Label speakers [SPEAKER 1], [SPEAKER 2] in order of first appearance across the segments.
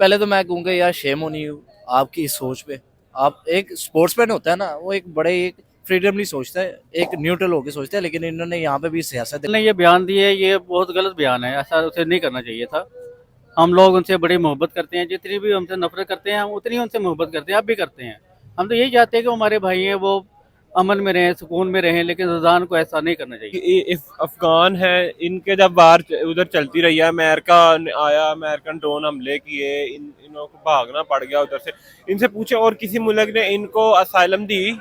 [SPEAKER 1] पहले तो मैं कहूँगा यार शेम होनी आपकी इस सोच पे। आप एक स्पोर्ट्समैन होता है ना, वो एक बड़े एक फ्रीडमली सोचता है, एक न्यूट्रल होकर सोचता है, लेकिन इन्होंने यहाँ पे भी सियासत।
[SPEAKER 2] ने ये बयान दिए, ये बहुत गलत बयान है। ऐसा उसे नहीं करना चाहिए था। हम लोग उनसे बड़ी मोहब्बत करते हैं, जितनी भी हमसे नफरत करते हैं हम उतनी उनसे मोहब्बत करते हैं, अब भी करते हैं। हम तो यही चाहते हैं कि हमारे भाई हैं वो अमन में रहें, सुकून में रहें, लेकिन रज़ान को ऐसा नहीं करना चाहिए।
[SPEAKER 3] इफ अफगान है, इनके जब वार उधर चलती रही है, अमेरिका आया, अमेरिकन ड्रोन हमले किए, इनको भागना पड़ गया उधर से। इनसे पूछे और किसी मुल्क ने इनको असाइलम दी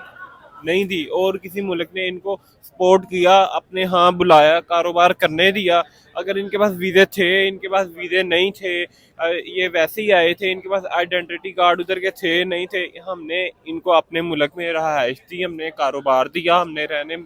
[SPEAKER 3] नहीं दी, और किसी मुल्क ने इनको सपोर्ट किया, अपने यहाँ बुलाया, कारोबार करने दिया। अगर इनके पास वीज़े थे, इनके पास वीज़े नहीं थे, ये वैसे ही आए थे, इनके पास आइडेंटिटी कार्ड उधर के थे नहीं थे, हमने इनको अपने मुल्क में रहाइश दी, हमने कारोबार दिया, हमने रहने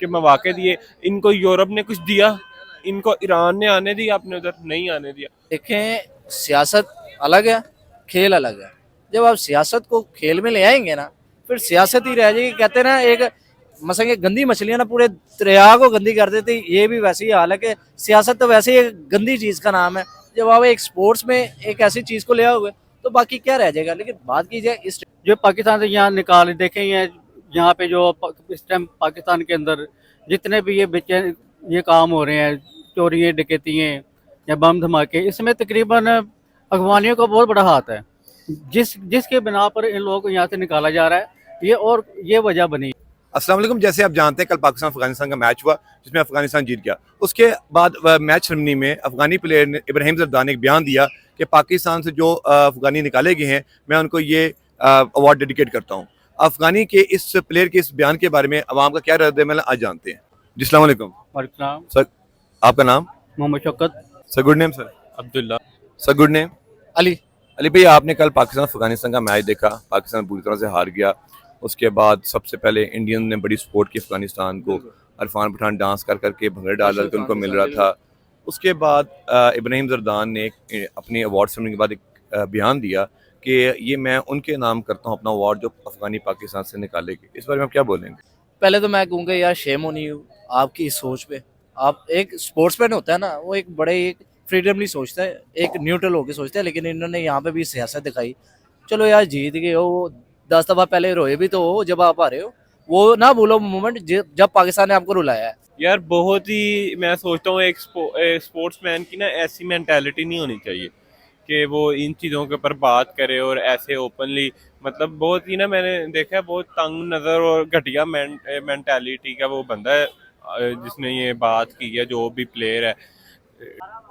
[SPEAKER 3] के मौके दिए। इनको यूरोप ने कुछ दिया, इनको ईरान ने आने दिया, अपने उधर नहीं आने दिया।
[SPEAKER 1] देखें, सियासत अलग है, खेल अलग है। जब आप सियासत को खेल में ले आएंगे ना, फिर सियासत ही रह जाएगी। कहते हैं ना, एक मसलन कि गंदी मछलियां ना पूरे दरिया को गंदी कर देती, ये भी वैसे ही हाल है कि सियासत तो वैसे ही एक गंदी चीज का नाम है। जब आप एक स्पोर्ट्स में एक ऐसी चीज को ले आओगे तो बाकी क्या रह जाएगा। लेकिन बात की जाए इस
[SPEAKER 2] जो पाकिस्तान से यहाँ निकाल देखें, यहाँ पे जो इस टाइम पाकिस्तान के अंदर जितने भी ये काम हो रहे हैं, चोरियाँ डकैतियाँ या बम धमाके, इसमें तकरीबन अफगानियों का बहुत बड़ा हाथ है। जिसके बिना पर इन लोगों को यहाँ से निकाला जा रहा है, ये वजह बनी।
[SPEAKER 4] अस्सलाम वालेकुम। जैसे आप जानते हैं, कल पाकिस्तान अफगानिस्तान का मैच हुआ जिसमें अफगानिस्तान जीत गया। उसके बाद मैच सेरेमनी में अफगानी प्लेयर ने, इब्राहिम जरदान ने एक बयान दिया कि पाकिस्तान से जो अफगानी निकाले गए हैं, मैं उनको ये अवार्ड डेडिकेट करता हूँ। अफगानी के इस प्लेयर के इस बयान के बारे में अवाम का क्या रद्द-ए-अमल आज जानते हैं। जी अस्सलाम वालेकुम
[SPEAKER 2] वालेकुम
[SPEAKER 4] सर, आपका नाम?
[SPEAKER 2] Mohammad Shaukat.
[SPEAKER 4] Sir good name sir?
[SPEAKER 3] Abdullah.
[SPEAKER 4] Sir good name?
[SPEAKER 1] Ali.
[SPEAKER 4] Ali भाई, आपने कल पाकिस्तान अफगानिस्तान का मैच देखा, पाकिस्तान पूरी तरह से हार गया। उसके बाद सबसे पहले इंडियन ने बड़ी सपोर्ट की अफगानिस्तान को, अरफान पठान डांस कर करके भंगड़े डाल कर के उनको मिल रहा था। उसके बाद इब्राहिम जरदान ने अपनी अवार्ड सेरेमनी के बाद एक बयान दिया कि ये मैं उनके नाम करता हूँ अपना अवार्ड जो अफगानी पाकिस्तान से निकालेंगे। इस बारे में आप क्या बोलेंगे?
[SPEAKER 1] पहले तो मैं कहूँगा यार शेम होनी आपकी इस सोच पे। आप एक स्पोर्ट्समैन होता है ना, वो एक बड़े एक फ्रीडमली सोचता है, एक न्यूट्रल होकर सोचता है, लेकिन इन्होंने यहाँ पे भी सियासत दिखाई। चलो यार, जीत गए हो, 10 दफा पहले रोए भी तो हो जब आप आ रहे हो। वो ना भूलो मोमेंट जब पाकिस्तान ने आपको रुलाया है।
[SPEAKER 3] यार बहुत ही, मैं सोचता हूँ एक स्पोर्ट्समैन की ना ऐसी मेंटालिटी नहीं होनी चाहिए कि वो इन चीज़ों के ऊपर बात करे और ऐसे ओपनली, मतलब बहुत ही ना, मैंने देखा है बहुत तंग नज़र और घटिया मेंटालिटी का वो बंदा है जिसने ये बात की है, जो भी प्लेयर है।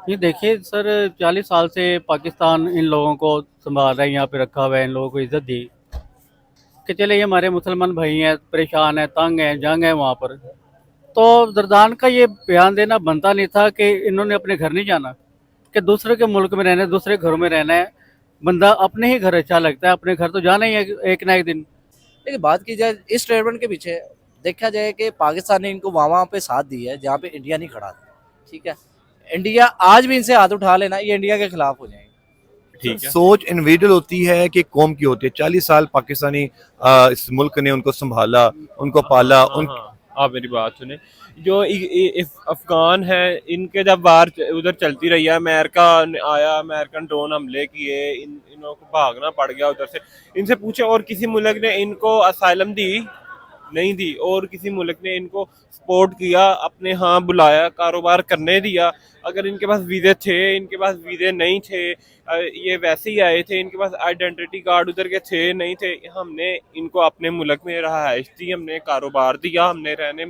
[SPEAKER 2] ये देखिए सर, 40 साल से पाकिस्तान इन लोगों को संभाल रहा है, यहाँ पे रखा हुआ है, इन लोगों को इज्जत दी कि चले ये हमारे मुसलमान भाई हैं, परेशान हैं, तंग हैं, जंग है वहाँ पर। तो जरदान का ये बयान देना बनता नहीं था कि इन्होंने अपने घर नहीं जाना, कि दूसरे के मुल्क में रहना है, दूसरे घरों में रहना है। बंदा अपने ही घर अच्छा लगता है, अपने घर तो जाना ही है एक ना एक दिन।
[SPEAKER 1] लेकिन बात की जाए इस स्टेटमेंट के पीछे, देखा जाए कि पाकिस्तान ने इनको वहाँ पे साथ दी है जहाँ पे इंडिया नहीं खड़ा था। ठीक है, इंडिया आज भी इनसे हाथ उठा लेना, ये इंडिया के खिलाफ हो जाएंगे।
[SPEAKER 3] ठीक है।
[SPEAKER 4] सोच इंडिविजुअल होती है कि कौम की होती है। 40 साल पाकिस्तानी इस मुल्क ने उनको संभाला, उनको पाला।
[SPEAKER 3] हाँ, आप मेरी बात सुने। जो इफ अफगान है, इनके जब वार उधर चलती रही है, अमेरिका आया, अमेरिकन ड्रोन हमले किए, इनको भागना पड़ गया उधर से। इनसे पूछे और किसी मुल्क ने इनको असाइलम दी नहीं दी, और किसी मुल्क ने इनको सपोर्ट किया, अपने यहाँ बुलाया, कारोबार करने दिया। अगर इनके पास वीज़े थे, इनके पास वीज़े नहीं थे, ये वैसे ही आए थे, इनके पास आइडेंटिटी कार्ड उधर के थे नहीं थे, हमने इनको अपने मुल्क में रहाइश दी, हमने कारोबार दिया, हमने रहने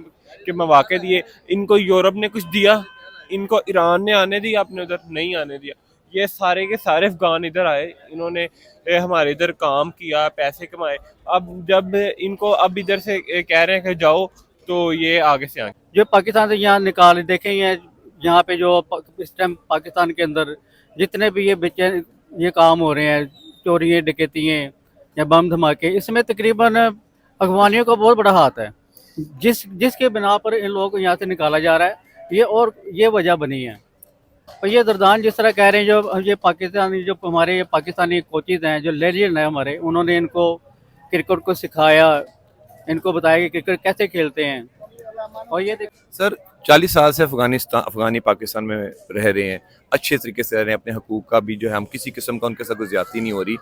[SPEAKER 3] के मौके दिए। इनको यूरोप ने कुछ दिया, इनको ईरान ने आने दिया, अपने उधर नहीं आने दिया। ये सारे के सारे अफगान इधर आए, इन्होंने हमारे इधर काम किया, पैसे कमाए। अब जब इनको अब इधर से कह रहे हैं कि जाओ, तो ये आगे से आए।
[SPEAKER 2] जो पाकिस्तान से यहाँ निकाल देखें, यहाँ पे जो इस टाइम पाकिस्तान के अंदर जितने भी ये काम हो रहे हैं, चोरियाँ डकैतियाँ या बम धमाके, इसमें तकरीबन अफगानियों का बहुत बड़ा हाथ है। जिसके बिना पर इन लोगों को यहाँ से निकाला जा रहा है, ये वजह बनी है। और ये जरदान जिस तरह कह रहे हैं, जो हमारे ये पाकिस्तानी कोचेज हैं, जो लेजेंड है हमारे, उन्होंने इनको क्रिकेट को सिखाया, इनको बताया कि क्रिकेट कैसे खेलते हैं। और ये
[SPEAKER 4] सर, 40 साल से अफगानी पाकिस्तान में रह रहे हैं, अच्छे तरीके से रह रहे हैं, अपने हकूक का भी जो है हम किसी किस्म का उनके साथ कोई ज्यादती नहीं हो रही।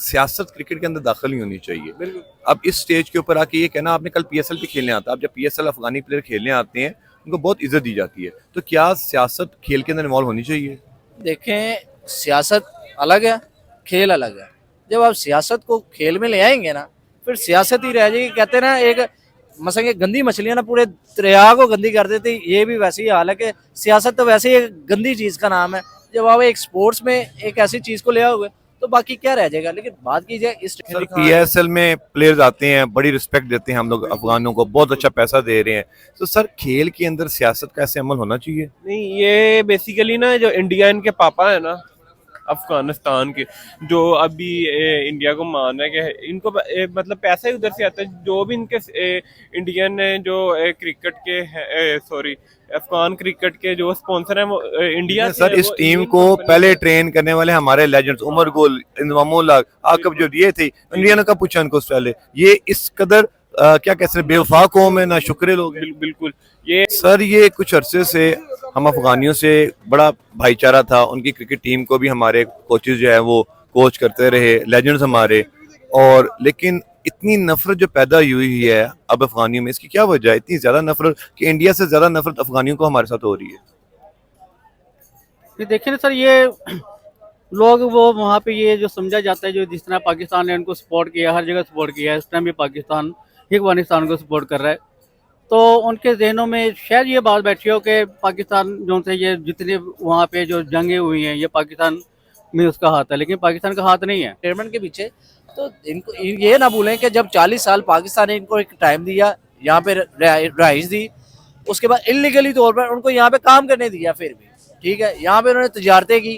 [SPEAKER 4] सियासत क्रिकेट के अंदर दाखिल नहीं होनी चाहिए। अब इस स्टेज के ऊपर आके ये कहना आपने कल पीएसएल भी खेलने आता, अब जब पीएसएल अफगानी प्लेयर खेलने आते हैं उनको बहुत इज्जत दी जाती है, तो क्या सियासत खेल के अंदर इन्वॉल्व होनी चाहिए?
[SPEAKER 1] देखें, सियासत अलग है, खेल अलग है। जब आप सियासत को खेल में ले आएंगे ना, फिर सियासत ही रह जाएगी। कहते हैं ना, एक मसलन कि गंदी मछलियां ना पूरे दरिया को गंदी कर देती, ये भी वैसे ही हाल है कि सियासत तो वैसे ही एक गंदी चीज़ का नाम है। जब आप एक स्पोर्ट्स में एक ऐसी चीज़ को ले आओगे तो बाकी क्या रह जाएगा। लेकिन बात की जाए इस
[SPEAKER 4] पीएसएल में प्लेयर्स आते हैं, बड़ी रिस्पेक्ट देते हैं हम लोग अफगानों को, बहुत अच्छा पैसा दे रहे हैं, तो सर खेल के अंदर सियासत का ऐसे अमल होना चाहिए?
[SPEAKER 3] नहीं, ये बेसिकली ना जो इंडिया इनके पापा है ना अफगानिस्तान के, जो अभी इंडिया को मान है कि इनको मतलब पैसा ही उधर से आता है। जो भी इनके इंडियन जो क्रिकेट के सॉरी अफगान क्रिकेट के जो स्पॉन्सर हैं वो इंडिया से
[SPEAKER 4] सर
[SPEAKER 3] है,
[SPEAKER 4] इस
[SPEAKER 3] वो
[SPEAKER 4] टीम
[SPEAKER 3] इंडियन
[SPEAKER 4] को
[SPEAKER 3] कंपनी
[SPEAKER 4] पहले ट्रेन करने वाले हमारे लेजेंड्स उमर गुल, इंजमामुल हक, आकब जो ये थे, इंडियन का पूछा इनको पहले, ये इस कदर क्या कहते हैं बेवफा कौम है, ना शुक्र लोग हैं।
[SPEAKER 3] बिल्कुल। ये
[SPEAKER 4] सर ये कुछ अरसे से हम अफगानियों से बड़ा भाईचारा था, उनकी क्रिकेट टीम को भी हमारे कोचेज जो है वो कोच करते रहे, लेजेंड्स हमारे, और लेकिन इतनी नफरत जो पैदा हुई है अब अफगानियों में, इसकी क्या वजह है? इतनी ज्यादा नफरत कि इंडिया से ज्यादा नफरत अफगानियों को हमारे साथ हो रही है।
[SPEAKER 2] ये देखिए ना सर, ये लोग वो वहाँ पे ये जो समझा जाता है, जो जिस तरह पाकिस्तान ने उनको सपोर्ट किया, हर जगह सपोर्ट किया है, इस टाइम भी पाकिस्तान ही अफगानिस्तान को सपोर्ट कर रहा है, तो उनके जहनों में शायद ये बात बैठी हो कि पाकिस्तान जो से ये जितने वहाँ पे जो जंगें हुई हैं ये पाकिस्तान में उसका हाथ है, लेकिन पाकिस्तान का हाथ नहीं है
[SPEAKER 1] रिटायरमेंट के पीछे। तो इनको ये ना भूलें कि जब 40 साल पाकिस्तान ने इनको एक टाइम दिया, यहाँ पे रहाइश दी, उसके बाद इलीगली तौर पर उनको यहाँ पे काम करने दिया, फिर भी ठीक है, यहाँ पे उन्होंने तजारतें की।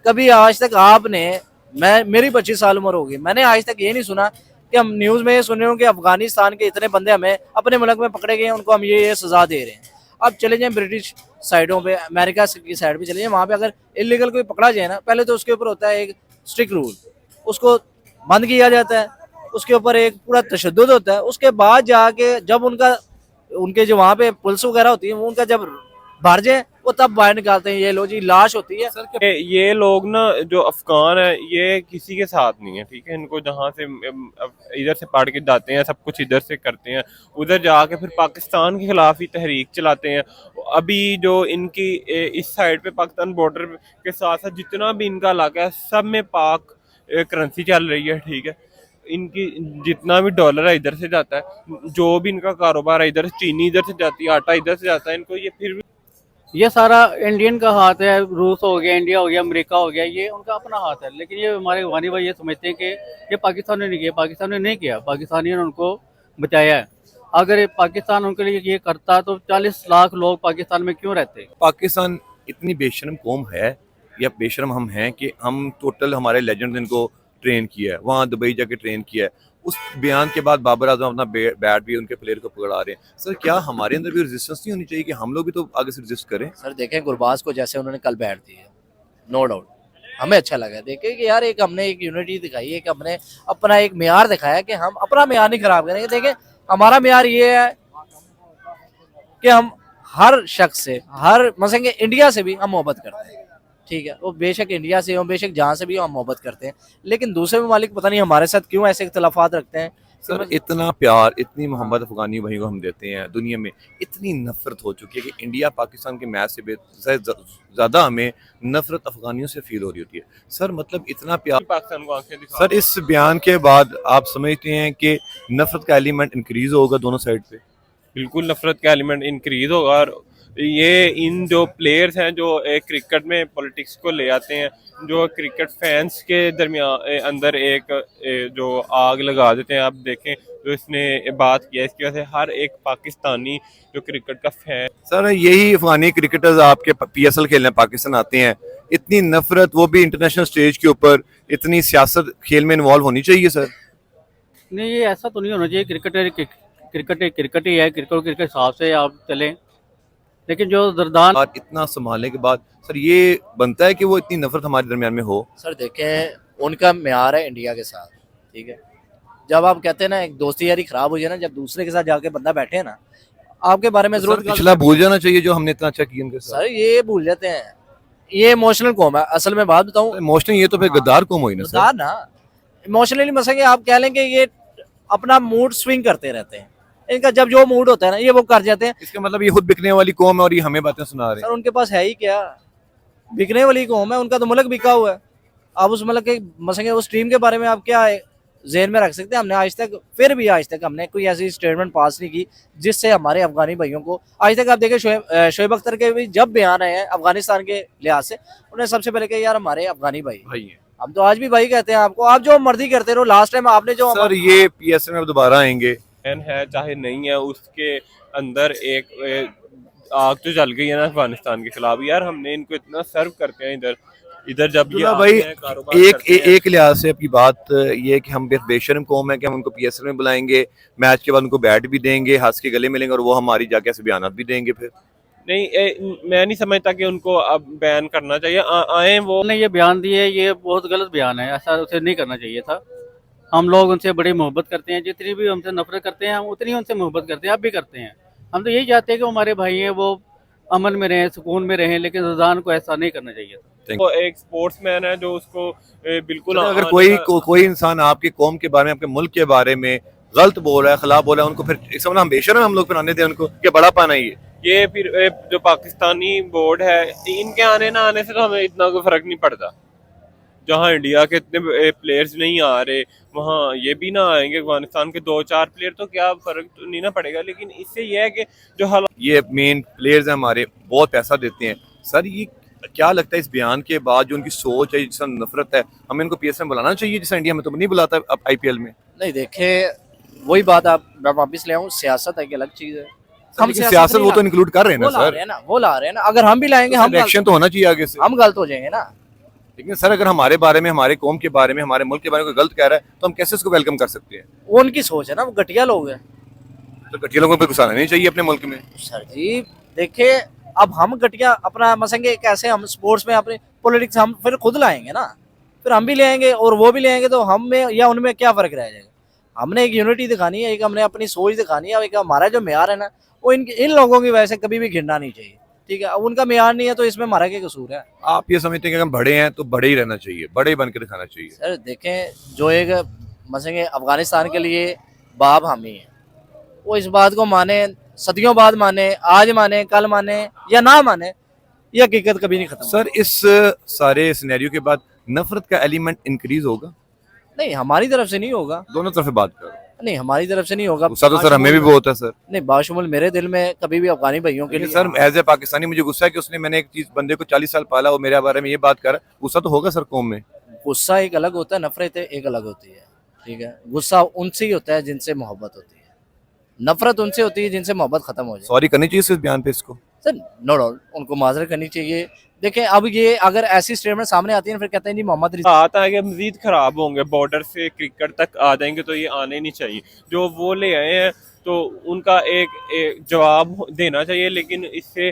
[SPEAKER 1] कभी आज तक आपने, मेरी 25 साल उम्र होगी, मैंने आज तक ये नहीं सुना कि हम न्यूज़ में ये सुन रहे हो कि अफगानिस्तान के इतने बंदे हमें अपने मुल्क में पकड़े गए हैं, उनको हम ये सजा दे रहे हैं। अब चले जाएं ब्रिटिश साइडों पे, अमेरिका की साइड पे चले जाएं, वहाँ पे अगर इलीगल कोई पकड़ा जाए ना, पहले तो उसके ऊपर होता है एक स्ट्रिक्ट रूल, उसको बंद किया जाता है, उसके ऊपर एक पूरा तशद्दुद होता है। उसके बाद जाके जब उनके जो वहाँ पे पुलिस वगैरह होती है, वो उनका जब भर जाए वो तब बाहर निकालते हैं। ये लो जी, लाश होती है।
[SPEAKER 3] ये लोग ना जो अफगान है ये किसी के साथ नहीं है, ठीक है। इनको जहाँ से इधर से पढ़ के जाते हैं, सब कुछ इधर से करते हैं, उधर जाके फिर पाकिस्तान के खिलाफ ही तहरीक चलाते हैं। अभी जो इनकी इस साइड पे पाकिस्तान बॉर्डर के साथ साथ जितना भी इनका इलाका है, सब में पाक करेंसी चल रही है, ठीक है। इनकी जितना भी डॉलर है इधर से जाता है, जो भी इनका कारोबार है इधर से, चीनी इधर से जाती है, आटा इधर से जाता है, इनको ये फिर भी
[SPEAKER 2] ये सारा इंडियन का हाथ है। रूस हो गया, इंडिया हो गया, अमेरिका हो गया, ये उनका अपना हाथ है। लेकिन ये हमारे अफगानी भाई ये समझते हैं कि ये पाकिस्तान ने नहीं किया, पाकिस्तान ने नहीं किया, पाकिस्तानियों ने उनको बचाया है। अगर ये पाकिस्तान उनके लिए ये करता तो 40 लाख लोग पाकिस्तान में क्यों रहते?
[SPEAKER 4] पाकिस्तान इतनी बेशरम कौम है या बेशरम हम हैं कि हम टोटल हमारे लेजेंड्स इनको ट्रेन किया है, वहाँ दुबई जाके ट्रेन किया है। उस बयान के बाद बाबर आजम अपना बैट भी उनके प्लेयर को पकड़ा रहे हैं। सर क्या हमारे अंदर भी रेजिस्टेंस नहीं होनी चाहिए कि हम लोग भी तो आगे से रेजिस्ट करें?
[SPEAKER 1] सर देखें, गुरबाज को जैसे उन्होंने कल बैठ दी है, नो डाउट हमें अच्छा लगा देखे कि यार एक हमने एक यूनिटी दिखाई है, कि हमने अपना एक मेयार दिखाया कि हम अपना मेयार नहीं खराब करेंगे। देखें, हमारा मेयार ये है कि हम हर शख्स से, हर मसलन इंडिया से भी हम मोहब्बत करते हैं, ठीक है। वो बेशक इंडिया से हो, बेशक जहाँ से भी हो, हम मोहब्बत करते हैं। लेकिन दूसरे ममालिक पता नहीं हमारे साथ क्यों ऐसे इख्तलाफात रखते हैं।
[SPEAKER 4] सर इतना प्यार, इतनी मोहब्बत अफगानी भाई को हम देते हैं, दुनिया में इतनी नफरत हो चुकी है कि इंडिया पाकिस्तान के मैच से ज़्यादा हमें नफरत अफगानियों से फील हो रही होती है। सर मतलब इतना प्यार
[SPEAKER 3] पाकिस्तान को आंखें दिखा।
[SPEAKER 4] सर इस बयान के बाद आप समझते हैं कि नफरत का एलिमेंट इंक्रीज होगा दोनों साइड पे?
[SPEAKER 3] बिल्कुल नफरत का एलिमेंट इंक्रीज होगा। और ये इन जो प्लेयर्स हैं जो क्रिकेट में पॉलिटिक्स को ले आते हैं, जो क्रिकेट फैंस के दरमियान अंदर एक जो आग लगा देते हैं। आप देखें जो इसने बात किया, इसकी वजह से हर एक पाकिस्तानी जो क्रिकेट का फैन।
[SPEAKER 4] सर यही अफगानी क्रिकेटर्स आपके पीएसएल खेलने पाकिस्तान आते हैं, इतनी नफरत, वो भी इंटरनेशनल स्टेज के ऊपर, इतनी सियासत खेल में इन्वॉल्व होनी चाहिए सर?
[SPEAKER 2] नहीं, ये ऐसा तो नहीं होना चाहिए। क्रिकेट ही है, क्रिकेट के हिसाब से आप चलें। लेकिन जो जरदान
[SPEAKER 4] और इतना संभालने के बाद सर ये बनता है कि वो इतनी नफरत हमारे दरमियान में हो?
[SPEAKER 1] सर देखें, उनका म्यार है इंडिया के साथ, ठीक है। जब आप कहते हैं ना एक दोस्ती यारी खराब हो जाए ना, जब दूसरे के साथ जाके बंदा बैठे ना, आपके बारे में जरूर
[SPEAKER 4] पिछला भूल जाना चाहिए जो हमने इतना अच्छा किया उनके साथ।
[SPEAKER 1] सर ये भूल जाते हैं, ये इमोशनल कौम है। असल में बात बताऊं,
[SPEAKER 4] इमोशनल ये तो फिर गद्दार कौम हुई ना सर।
[SPEAKER 1] गद्दार ना, इमोशनली मसंगे आप कह लें कि ये अपना मूड स्विंग करते रहते हैं। इनका जब जो मूड होता है ना, ये वो कर जाते हैं।
[SPEAKER 4] इसका मतलब ये खुद बिकने वाली कौम है और ये हमें बातें सुना रहे हैं।
[SPEAKER 1] सर उनके पास है ही क्या, बिकने वाली कौम है, उनका तो मुल्क बिका हुआ है। आप उस मुल्क के मसंगे उस टीम के बारे में आप क्या जेहन में रख सकते हैं? हमने आज तक, फिर भी आज तक हमने कोई ऐसी स्टेटमेंट पास नहीं की जिससे हमारे अफगानी भाइयों को, आज तक आप देखें शोएब अख्तर के भी जब बयान आए हैं अफगानिस्तान के लिहाज से, उन्होंने सबसे पहले कहा यार हमारे अफगानी भाई
[SPEAKER 4] है।
[SPEAKER 1] हम तो आज भी भाई कहते हैं आपको, आप जो मर्जी करते रहो। लास्ट टाइम आपने जो
[SPEAKER 4] सर ये पीएसए में दोबारा आएंगे
[SPEAKER 3] है चाहे नहीं है, उसके अंदर एक आग तो जल गई है ना अफगानिस्तान के खिलाफ। यार हमने इनको इतना सर्व करते हैं इधर इधर जब ये
[SPEAKER 4] भाई
[SPEAKER 3] आते हैं, कारोबार
[SPEAKER 4] एक
[SPEAKER 3] करते हैं।
[SPEAKER 4] एक लिहाज से आपकी बात ये है कि हम बेशर्म कौम है कि हम उनको पीएसएल में बुलाएंगे, मैच के बाद उनको बैट भी देंगे, हंस के गले मिलेंगे और वो हमारी जाके ऐसे बयानात भी देंगे। फिर
[SPEAKER 3] नहीं मैं नहीं समझता कि उनको अब बैन करना चाहिए। आए वो
[SPEAKER 2] उन्होंने ये बयान दिए, ये बहुत गलत बयान है, ऐसा उसे नहीं करना चाहिए था। हम लोग उनसे बड़ी मोहब्बत करते हैं, जितनी भी हमसे नफरत करते हैं हम उतनी उनसे मोहब्बत करते हैं, अब भी करते हैं। हम तो यही चाहते हैं कि हमारे भाई हैं वो अमन में रहें, सुकून में रहें, लेकिन रज़ान को ऐसा नहीं करना चाहिए था।
[SPEAKER 3] वो एक स्पोर्ट्समैन है जो उसको बिल्कुल
[SPEAKER 4] अगर कोई इंसान आपकी कौम के बारे में, आपके मुल्क के बारे में गलत बोल रहा है, खिलाफ बोल रहा है, उनको फिर एक समझना हम बेशर्म हम लोग फिर आने दें उनको, क्या बड़ा पाना
[SPEAKER 3] ये फिर जो पाकिस्तानी बोर्ड है, इनके आने ना आने से तो हमें इतना कोई फर्क नहीं पड़ता। जहाँ इंडिया के इतने प्लेयर्स नहीं आ रहे, वहाँ ये भी ना आएंगे। अफगानिस्तान के 2-4 प्लेयर तो क्या फर्क तो नहीं ना पड़ेगा, लेकिन इससे ये है कि जो हाल
[SPEAKER 4] ये मेन प्लेयर्स हैं हमारे, बहुत पैसा देते हैं। सर ये क्या लगता है इस बयान के बाद जो उनकी सोच है, जिसका नफरत है, हमें इनको पीएसएल में बुलाना चाहिए जिससे इंडिया में तो नहीं बुलाता अब आईपीएल में?
[SPEAKER 1] नहीं देखे, वही बात मैं वापिस ले आऊँ, सियासत है कि अलग चीज है। हम
[SPEAKER 4] सियासत वो तो इंक्लूड कर रहे हैं ना सर,
[SPEAKER 1] वो ला रहे हैं ना। अगर हम भी लाएंगे हम
[SPEAKER 4] एक्शन तो होना चाहिए आगे से।
[SPEAKER 1] हम गलत हो जाएंगे ना।
[SPEAKER 4] लेकिन सर अगर हमारे बारे में, हमारे कौम के बारे में, हमारे मुल्क के बारे में कोई गलत कह रहा है तो हम कैसे उसको वेलकम कर सकते हैं?
[SPEAKER 1] वो उनकी सोच है ना, वो घटिया लोग हैं।
[SPEAKER 4] तो घटिया लोगों पे गुस्सा नहीं चाहिए अपने मुल्क में।
[SPEAKER 1] सर जी देखे, अब हम घटिया अपना मसंगे कैसे, हम स्पोर्ट्स में अपने पॉलिटिक्स हम फिर खुद लाएंगे ना, फिर हम भी ले आएंगे और वो भी ले आएंगे, तो हम में या उनमें क्या फर्क रह जाएगा? हमने एक यूनिटी दिखानी है, एक हमने अपनी सोच दिखानी है। एक हमारा जो म्यार है ना, वो इन लोगों की वजह से कभी भी घिरना नहीं चाहिए। ठीक है, अब उनका म्यार नहीं है तो इसमें हमारा क्या कसूर है?
[SPEAKER 4] आप ये समझते हैं कि हम बड़े हैं तो बड़े ही रहना चाहिए, बड़े ही बन के दिखाना चाहिए?
[SPEAKER 1] सर देखें, जो एक मसंगे अफगानिस्तान के लिए बाप हम ही है, वो इस बात को माने, सदियों बाद माने, आज माने, कल माने या ना माने, ये हकीकत कभी नहीं खत्म।
[SPEAKER 4] सर इस सारे सिनेरियो के बाद नफरत का एलिमेंट इंक्रीज होगा?
[SPEAKER 1] नहीं, हमारी तरफ से नहीं होगा।
[SPEAKER 4] दोनों तरफ से बात करो।
[SPEAKER 1] नहीं, हमारी तरफ से नहीं होगा।
[SPEAKER 4] गुस्सा तो सर हमें भी बहुत है सर।
[SPEAKER 1] नहीं, बाशुमुल मेरे दिल में कभी भी अफगानी भाइयों के लिए
[SPEAKER 4] सर एज ए पाकिस्तानी मुझे गुस्सा है कि उसने, मैंने एक चीज बंदे को 40 साल पाला, वो मेरे बारे में ये बात कर, गुस्सा तो होगा सर कौम में।
[SPEAKER 1] गुस्सा एक अलग होता है, नफरत एक अलग होती है। ठीक है, गुस्सा उनसे ही होता है जिनसे मोहब्बत होती है, नफरत उनसे होती है जिनसे मोहब्बत खत्म हो जाए।
[SPEAKER 4] सॉरी करनी चाहिए इस बयान पे इसको?
[SPEAKER 1] सर नो डाउट उनको माजरत करनी चाहिए। देखें, अब ये अगर ऐसी स्टेटमेंट सामने आती है फिर कहते हैं जी मोहम्मद रिजवान
[SPEAKER 3] आता है कि मजीद खराब होंगे, बॉर्डर से क्रिकेट तक आ जाएंगे, तो ये आने नहीं चाहिए। जो वो ले आए हैं तो उनका एक जवाब देना चाहिए, लेकिन इससे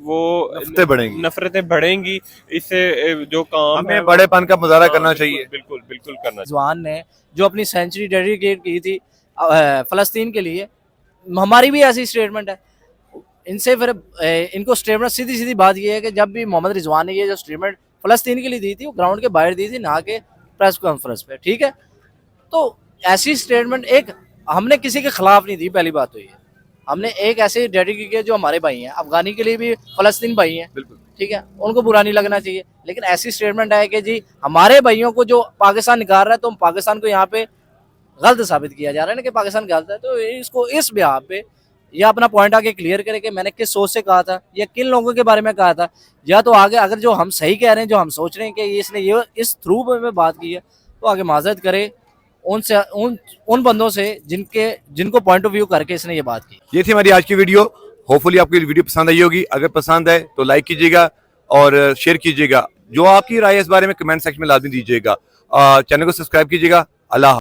[SPEAKER 3] वो नफरतें बढ़ेंगी। इससे जो काम
[SPEAKER 4] हमें बड़ेपन का मुजाहरा करना चाहिए।
[SPEAKER 3] बिल्कुल बिल्कुल करना चाहिए।
[SPEAKER 1] रिजवान ने जो अपनी सेंचुरी डेडिकेट की थी फलस्तीन के लिए, हमारी भी ऐसी स्टेटमेंट है। इनसे फिर इनको स्टेटमेंट, सीधी सीधी बात ये है कि जब भी मोहम्मद रिजवान ने ये जो स्टेटमेंट फलस्तीन के लिए दी थी, वो ग्राउंड के बाहर दी थी, ना के प्रेस कॉन्फ्रेंस पे। ठीक है, तो ऐसी स्टेटमेंट एक हमने किसी के खिलाफ नहीं दी। पहली बात तो ये, हमने एक ऐसे डेडिकेट किया जो हमारे भाई हैं, अफगानी के लिए भी फलस्तीन भाई हैं।
[SPEAKER 4] बिल्कुल
[SPEAKER 1] ठीक है, उनको बुरा नहीं लगना चाहिए। लेकिन ऐसी स्टेटमेंट है कि जी हमारे भाइयों को जो पाकिस्तान निकाल रहा है, तो पाकिस्तान को यहाँ पे गलत साबित किया जा रहा है ना कि पाकिस्तान गलत है, तो इसको इस ब्याह पे या अपना पॉइंट आगे क्लियर करे कि मैंने किस सोच से कहा था या किन लोगों के बारे में कहा था, या तो आगे अगर जो हम सही कह रहे हैं, जो हम सोच रहे हैं कि इसने ये इस थ्रू में बात की है, तो आगे माजरत करे उनसे, उन बंदों से जिनको पॉइंट ऑफ व्यू करके इसने ये बात की।
[SPEAKER 4] ये थी हमारी आज की वीडियो। होपफुली आपको ये वीडियो पसंद आई होगी। अगर पसंद आए तो लाइक कीजिएगा और शेयर कीजिएगा। जो आपकी राय है इस बारे में कमेंट सेक्शन में लाजमी दीजिएगा। चैनल को सब्सक्राइब कीजिएगा। अल्लाह।